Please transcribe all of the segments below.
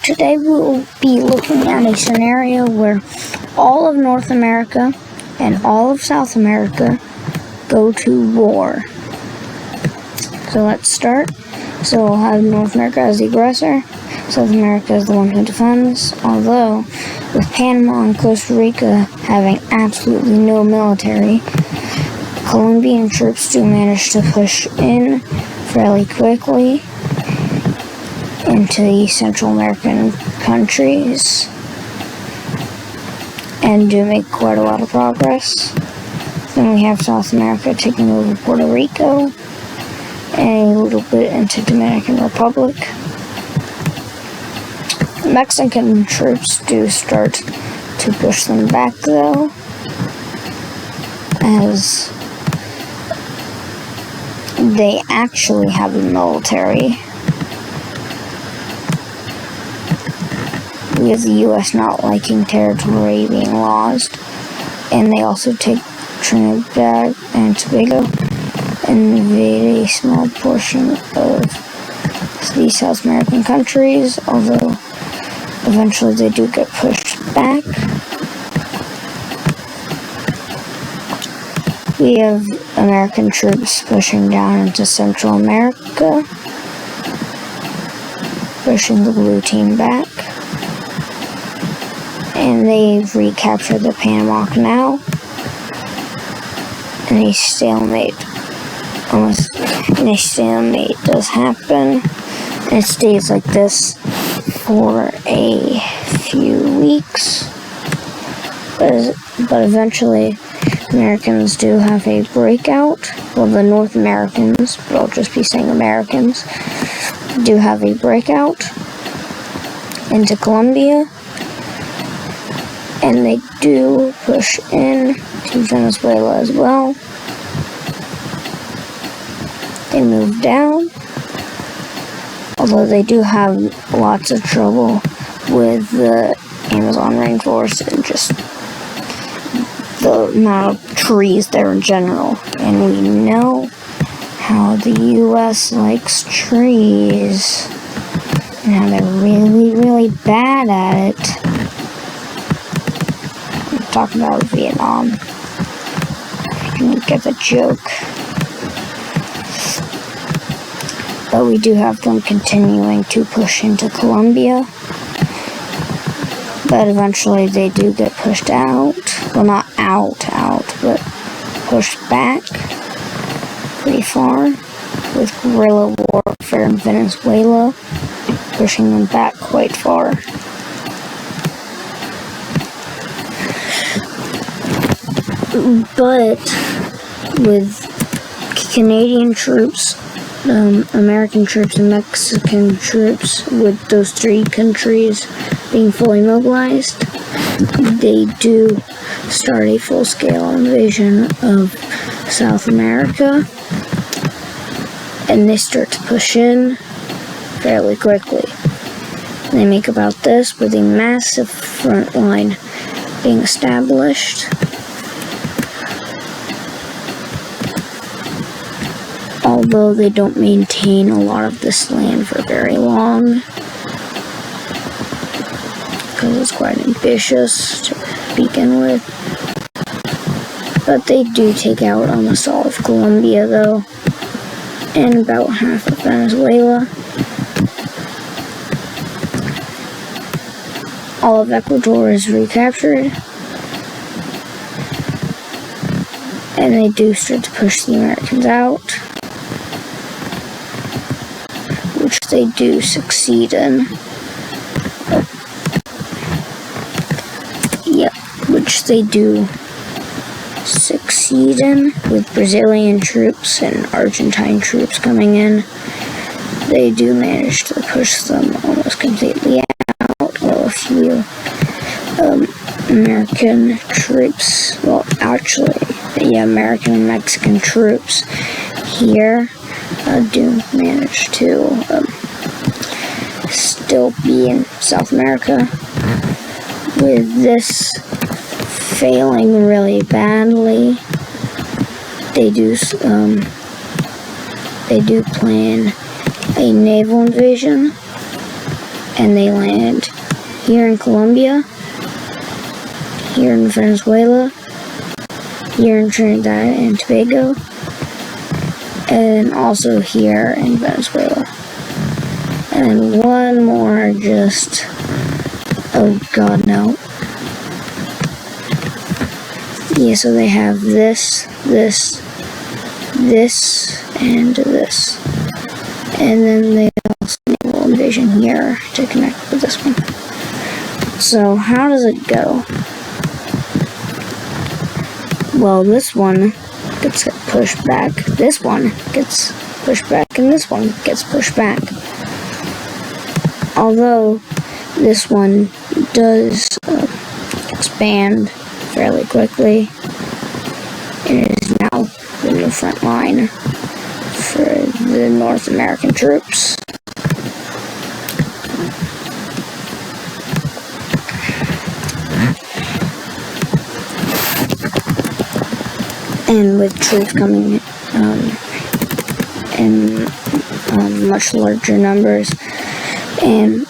today we will be looking at a scenario where all of North America and all of South America go to war. So let's start. So we'll have North America as the aggressor, South America is the one who defends, although with Panama and Costa Rica having absolutely no military, Colombian troops do manage to push in fairly quickly into the Central American countries and do make quite a lot of progress. Then we have South America taking over Puerto Rico and a little bit into Dominican Republic. Mexican troops do start to push them back though, as they actually have a military, with the U.S. not liking territory being lost, and they also take Trinidad and Tobago and invade a small portion of the South American countries, although eventually they do get pushed back. We have American troops pushing down into Central America, pushing the blue team back, and they've recaptured the Panama Canal, and a stalemate does happen, and it stays like this for a few weeks, but eventually Americans do have a breakout. Well, the North Americans, but I'll just be saying Americans, do have a breakout into Colombia, and they do push in to Venezuela as well. They move down, although they do have lots of trouble with the Amazon rainforest and just the amount of trees there in general. And we know how the U.S. likes trees and how they're really, really bad at it. I'm talking about Vietnam. You can get the joke. But we do have them continuing to push into Colombia. But eventually they do get pushed out. Well, not out, but pushed back pretty far, with guerrilla warfare in Venezuela pushing them back quite far. But with Canadian troops, American troops and Mexican troops, with those three countries being fully mobilized, they do start a full-scale invasion of South America, and they start to push in fairly quickly. They make about this, with a massive front line being established. Although they don't maintain a lot of this land for very long, because it's quite ambitious to begin with. But they do take out almost all of Colombia though, and about half of Venezuela. All of Ecuador is recaptured, and they do start to push the Americans out, which they do succeed in. Which they do succeed in, with Brazilian troops and Argentine troops coming in. They do manage to push them almost completely out, while a few American troops, well actually, American and Mexican troops here do manage to still be in South America. With this failing really badly, they do plan a naval invasion and they land here in Colombia, here in Venezuela, here in Trinidad and Tobago, and also here in Venezuela. And one more just, oh god, no. Yeah, so they have this, this, and this. And then they also naval invasion here to connect with this one. So how does it go? Well, this one gets pushed back, this one gets pushed back, and this one gets pushed back. Although this one does expand fairly quickly, it is now the new front line for the North American troops. And with troops coming in much larger numbers. And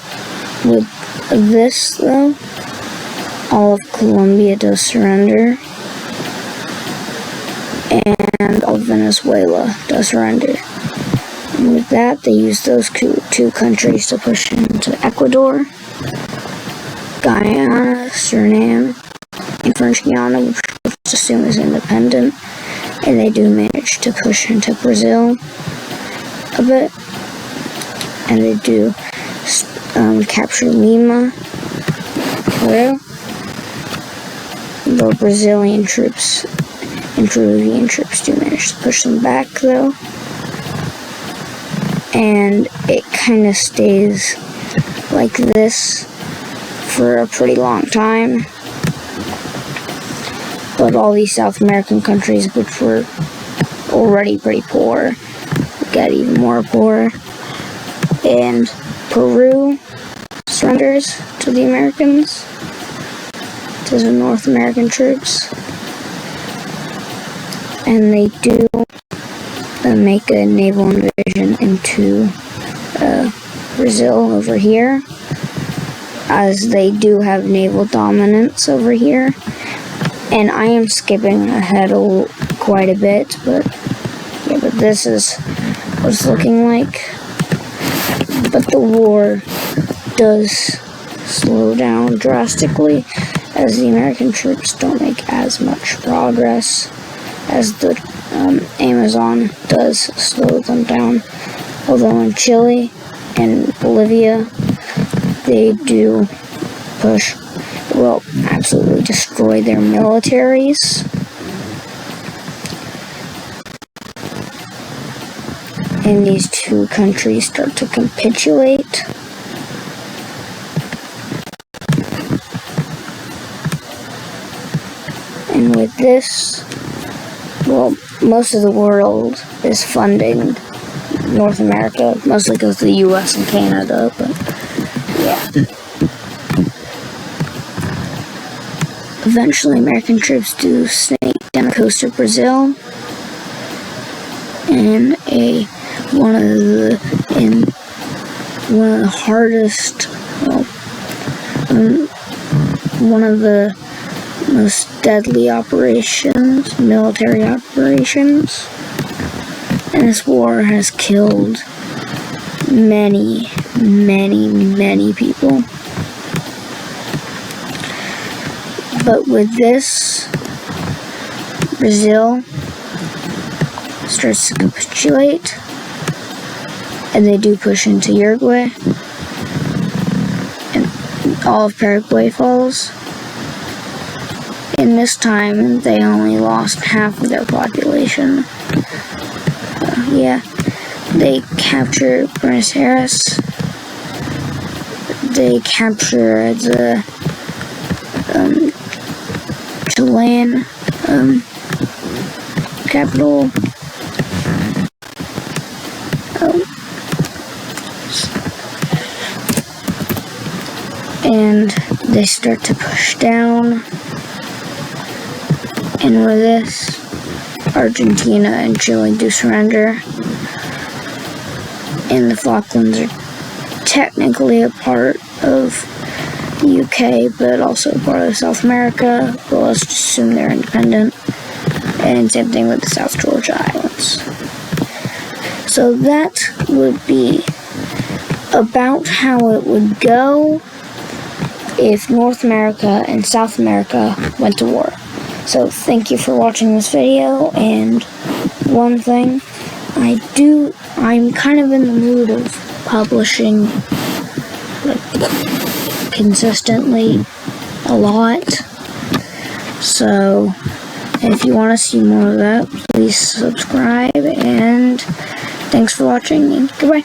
with this, though, all of Colombia does surrender, and all of Venezuela does surrender. And with that, they use those two countries to push into Ecuador, Guyana, Suriname, and French Guiana, which let's assume is independent. And they do manage to push into Brazil a bit, and they do capture Lima, Peru. The Brazilian troops and Peruvian troops do manage to push them back, though, and it kind of stays like this for a pretty long time. But all these South American countries, which were already pretty poor, get even more poor. And Peru surrenders to the Americans, to the North American troops. And they do make a naval invasion into Brazil over here, as they do have naval dominance over here. And I am skipping ahead quite a bit, but yeah, but this is what it's looking like. But the war does slow down drastically, as the American troops don't make as much progress, as the Amazon does slow them down. Although in Chile and Bolivia, they do push, well, absolutely destroy their militaries. And these two countries start to capitulate. And with this, well, most of the world is funding North America. Mostly goes to the US and Canada, but yeah. Eventually, American troops do snake down the coast of Brazil, and one of the hardest, well, one of the most deadly operations, military operations, and this war has killed many, many, many people. But with this, Brazil starts to capitulate, and they do push into Uruguay, and all of Paraguay falls. In this time, they only lost half of their population. Yeah, they capture Buenos Aires, they capture the Chilean capital. And they start to push down. And with this, Argentina and Chile do surrender. And the Falklands are technically a part of the UK, but also a part of South America. But let's just assume they're independent. And same thing with the South Georgia Islands. So that would be about how it would go if North America and South America went to war. So thank you for watching this video, and one thing, I'm kind of in the mood of publishing like consistently a lot. So if you want to see more of that, please subscribe, and thanks for watching, and goodbye.